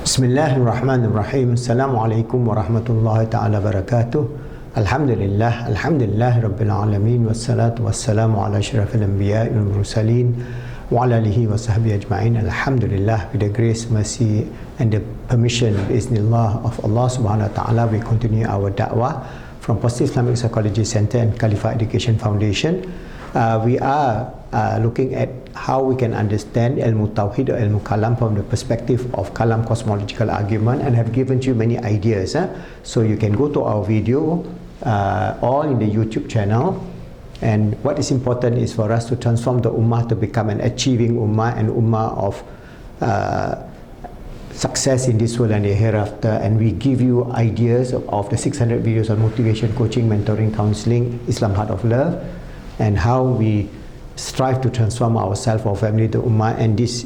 Bismillahirrahmanirrahim. Assalamualaikum warahmatullahi ta'ala wabarakatuh. Alhamdulillah Rabbil Alamin. Wassalatu wassalamu ala asyrafil anbiya wal mursalin wa ala alihi wa sahbihi ajma'in. Alhamdulillah, with the grace, mercy and the permission biiznillah of Allah subhanahu wa ta'ala, we continue our da'wah from Positive Islamic Psychology Center and Khalifa Education Foundation. We are looking at how we can understand ilmu tawhid or ilmu kalam from the perspective of kalam cosmological argument, and have given you many ideas. So you can go to our video all in the YouTube channel. And what is important is for us to transform the ummah to become an achieving ummah, and ummah of success in this world and the hereafter. And we give you ideas of the 600 videos on motivation, coaching, mentoring, counseling, Islam Heart of Love, and how we strive to transform ourselves, our family, the ummah, and this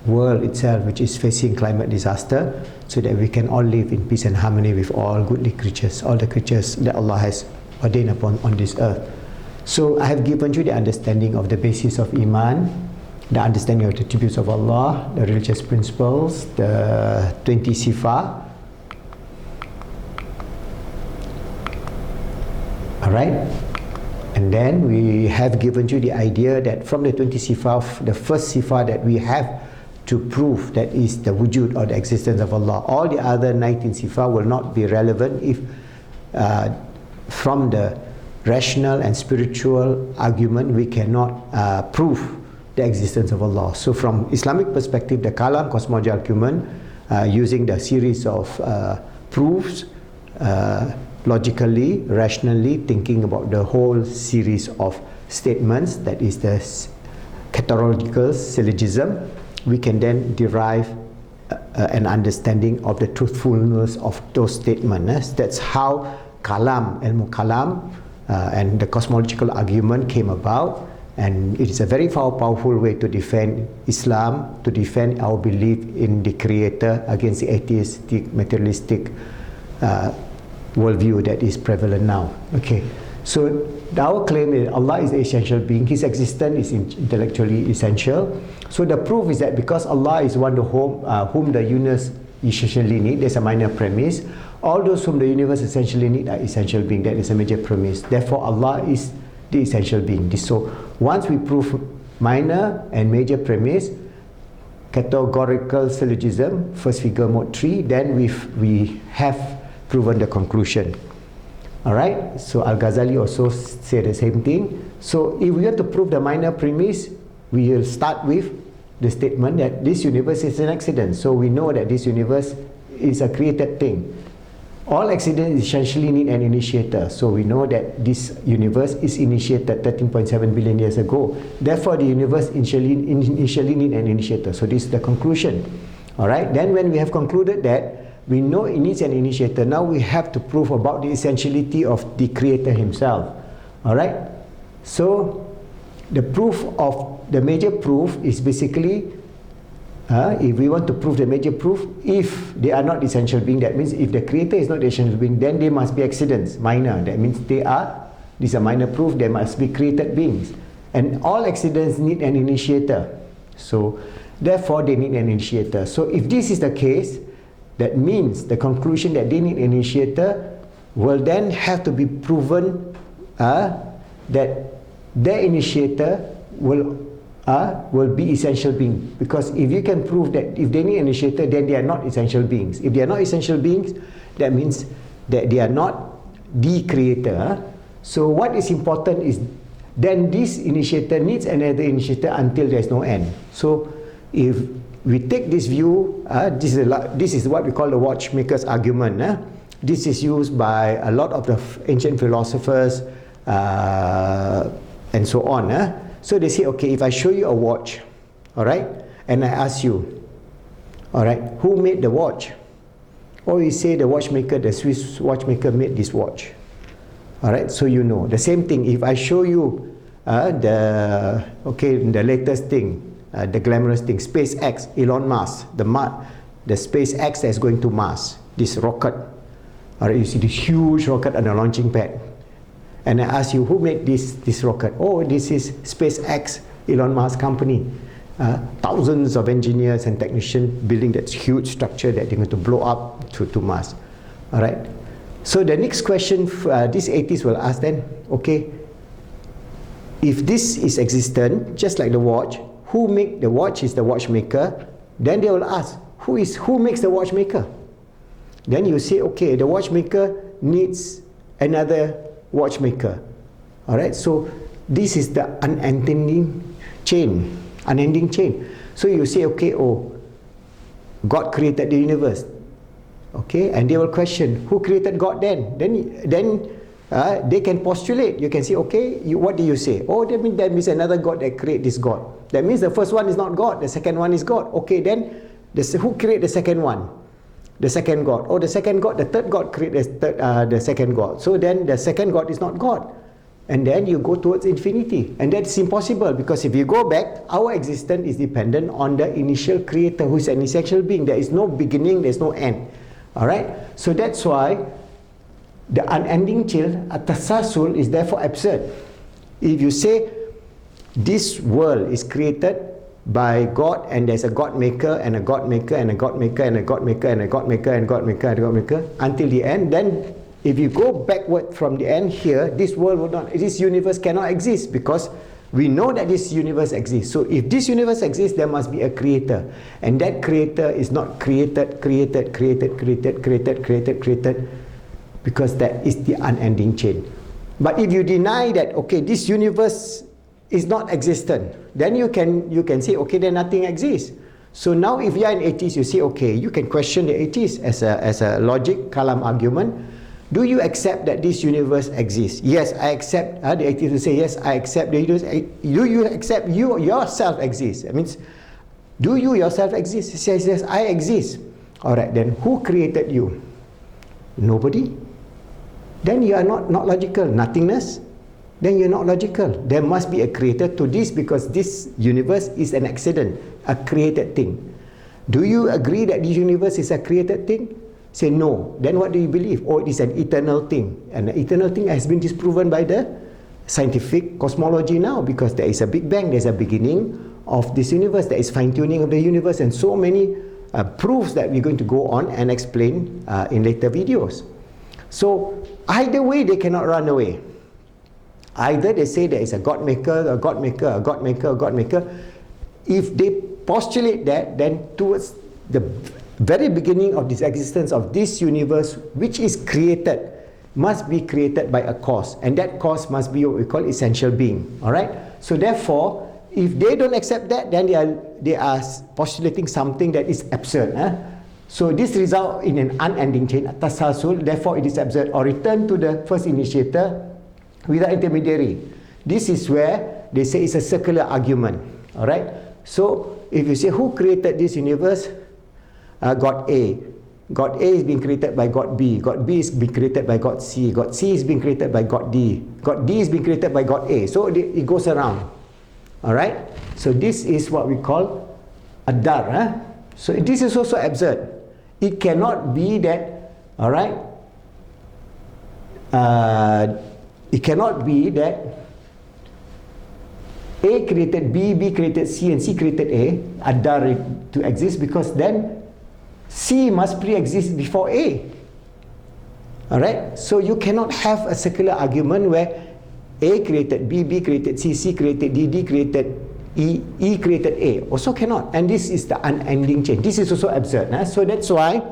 world itself, which is facing climate disaster, so that we can all live in peace and harmony with all goodly creatures, all the creatures that Allah has ordained upon on this earth. So I have given you the understanding of the basis of Iman, the understanding of the attributes of Allah, the religious principles, the 20 sifat. Alright? And then we have given you the idea that from the 20 sifat, the first sifat that we have to prove, that is the wujud, or the existence of Allah. All the other 19 sifat will not be relevant if from the rational and spiritual argument we cannot prove the existence of Allah. So from Islamic perspective, the kalam cosmology argument, using the series of proofs, logically, rationally, thinking about the whole series of statements, that is the categorical syllogism, we can then derive an understanding of the truthfulness of those statements. That's how kalam, ilmu kalam, and the cosmological argument came about. And it is a very powerful way to defend Islam, to defend our belief in the Creator against the atheistic, materialistic worldview that is prevalent now. Okay, so our claim is Allah is the essential being. His existence is intellectually essential. So the proof is that because Allah is one whom the universe essentially need, there's a minor premise. All those whom the universe essentially need are essential being. That is a major premise. Therefore, Allah is the essential being. So once we prove minor and major premise, categorical syllogism, first figure mode 3, then we have proven the conclusion. Alright, so Al-Ghazali also said the same thing. So if we have to prove the minor premise, we will start with the statement that this universe is an accident. So we know that this universe is a created thing. All accidents essentially need an initiator. So we know that this universe is initiated 13.7 billion years ago. Therefore, the universe initially need an initiator. So this is the conclusion. Alright, then when we have concluded that, we know it needs an initiator. Now we have to prove about the essentiality of the Creator Himself. Alright? So, the proof of the major proof is basically, if we want to prove the major proof, if they are not essential being, that means if the Creator is not the essential being, then they must be accidents, minor. That means this is a minor proof, there must be created beings. And all accidents need an initiator. So, therefore they need an initiator. So, if this is the case, that means the conclusion that they need an initiator will then have to be proven that their initiator will be essential being. Because if you can prove that if they need an initiator, then they are not essential beings. If they are not essential beings, that means that they are not the Creator. So what is important is then this initiator needs another initiator until there is no end. So if we take this view, this is what we call the watchmaker's argument. This is used by a lot of the ancient philosophers and so on. So they say, okay, if I show you a watch, alright, and I ask you, alright, who made the watch? Or you say the watchmaker, the Swiss watchmaker made this watch. Alright, so you know. The same thing, if I show you the latest thing, the glamorous thing, SpaceX, Elon Musk, the SpaceX that's going to Mars, this rocket. Alright, you see this huge rocket on the launching pad. And I ask you, who made this rocket? Oh, this is SpaceX, Elon Musk company. thousands of engineers and technicians building that huge structure that they're going to blow up to Mars. All right. So the next question these atheists will ask then, okay, if this is existent, just like the watch, who make the watch is the watchmaker, then they will ask, who makes the watchmaker? Then you say, okay, the watchmaker needs another watchmaker. All right, so this is the unending chain. So you say, okay, oh, God created the universe. Okay, and they will question, who created God then? Then they can postulate. You can say, okay, what do you say? Oh, that means another God that created this God. That means the first one is not God, the second one is God. Okay, then who created the second one? The second God. Oh, the second God, the third God created the second God. So then the second God is not God. And then you go towards infinity. And that's impossible, because if you go back, our existence is dependent on the initial creator, who is an essential being. There is no beginning, there is no end. Alright? So that's why the unending chain, at-tasalsul, is therefore absurd. If you say this world is created by God, and there's a God maker and a God maker and a God maker and a God maker and a God maker and God maker and a God maker until the end, then if you go backward from the end here, this universe cannot exist, because we know that this universe exists. So if this universe exists, there must be a creator, and that creator is not created, because that is the unending chain. But if you deny that, okay, this universe is not existent, then you can say, okay, then nothing exists. So now if you are an atheist, you say, okay, you can question the atheist as a logic kalam argument. Do you accept that this universe exists? Yes, I accept. The atheist will say, yes, I accept the universe. Do you accept you yourself exist? That means, do you yourself exist? He says, yes, I exist. Alright, then who created you? Nobody. Then you are not logical. Nothingness. Then you're not logical. There must be a creator to this, because this universe is an accident, a created thing. Do you agree that this universe is a created thing? Say no. Then what do you believe? Oh, it is an eternal thing. And the eternal thing has been disproven by the scientific cosmology now, because there is a Big Bang, there's a beginning of this universe, there is fine-tuning of the universe, and so many proofs that we're going to go on and explain in later videos. So either way, they cannot run away. Either they say there is a God maker, a God maker, a God maker, a God maker. If they postulate that, then towards the very beginning of this existence of this universe, which is created, must be created by a cause, and that cause must be what we call essential being. Alright? So therefore, if they don't accept that, then they are postulating something that is absurd. So this results in an unending chain, at-tasalsul, therefore it is absurd. Or return to the first initiator without intermediary. This is where they say it's a circular argument. Alright? So if you say, who created this universe? God A. God A is being created by God B. God B is being created by God C. God C is being created by God D. God D is being created by God A. So it goes around. Alright? So this is what we call ad-dar. So this is also absurd. It cannot be that, alright? It cannot be that A created B, B created C, and C created A, ad-dar to exist, because then C must pre-exist before A. Alright? So you cannot have a circular argument where A created B, B created C, C created D, D created E, E created A. Also cannot. And this is the unending chain. This is also absurd. So that's why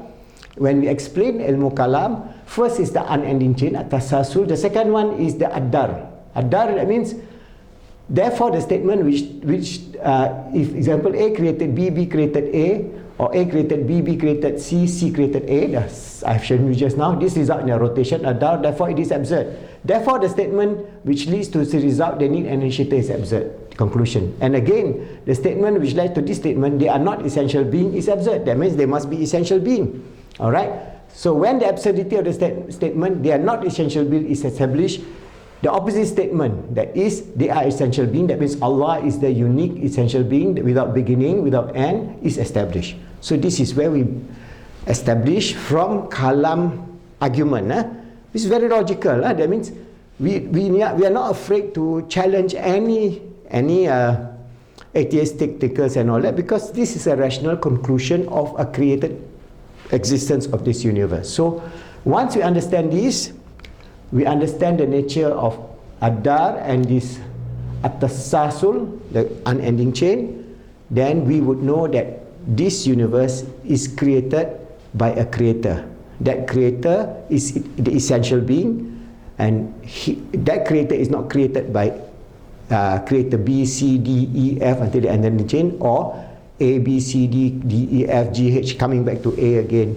when we explain ilmu kalam, first is the unending chain, at-tasalsul. The second one is the ad-dar. Ad-dar, that means, therefore the statement which if example A created B, B created A, or A created B, B created C, C created A, I've shown you just now, this result in a rotation, ad-dar, therefore it is absurd. Therefore the statement which leads to the result, they need an initiator, is absurd. Conclusion. And again, the statement which led to this statement, they are not essential being, is absurd. That means they must be essential being. Alright? So when the absurdity of the statement, they are not essential being, is established, the opposite statement, that is, they are essential being, that means Allah is the unique essential being without beginning, without end, is established. So this is where we establish from kalam argument. This is very logical. That means we are not afraid to challenge any atheistic thinkers and all that, because this is a rational conclusion of a created existence of this universe. So once we understand this, we understand the nature of Adar and this At-Tasasul, the unending chain, then we would know that this universe is created by a creator. That creator is the essential being, and that creator is not created by creator B, C, D, E, F until the unending chain, or A, B, C, D, D, E, F, G, H, coming back to A again.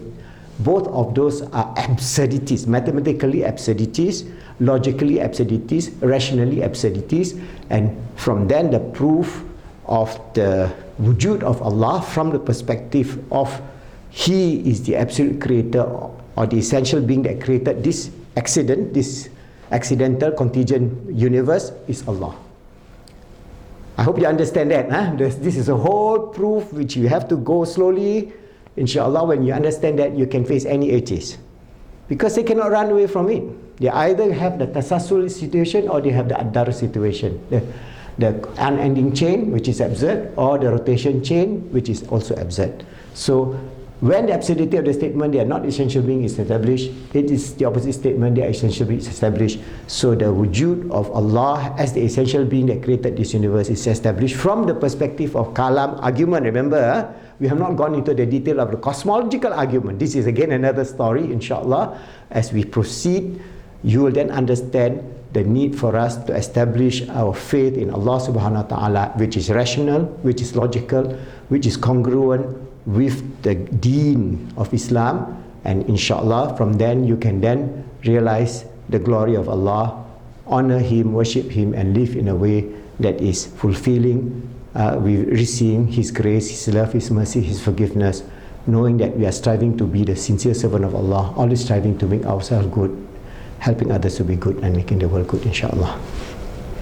Both of those are absurdities, mathematically absurdities, logically absurdities, rationally absurdities, and from then the proof of the wujud of Allah from the perspective of He is the absolute creator or the essential being that created this accident, this accidental contingent universe, is Allah. I hope you understand that. This is a whole proof which you have to go slowly. Inshallah, when you understand that, you can face any atheist, because they cannot run away from it. They either have the tasasul situation or they have the adar situation, the unending chain, which is absurd, or the rotation chain, which is also absurd. So when the absurdity of the statement, they are not essential being, is established, it is the opposite statement, they are essential being, is established. So the wujud of Allah as the essential being that created this universe is established from the perspective of kalam argument. Remember, we have not gone into the detail of the cosmological argument. This is again another story, inshallah. As we proceed, you will then understand the need for us to establish our faith in Allah subhanahu wa ta'ala, which is rational, which is logical, which is congruent with the deen of Islam, and inshallah from then you can then realize the glory of Allah, honor Him, worship Him, and live in a way that is fulfilling, with receiving His grace, His love, His mercy, His forgiveness, knowing that we are striving to be the sincere servant of Allah, always striving to make ourselves good, helping others to be good, and making the world good, inshallah.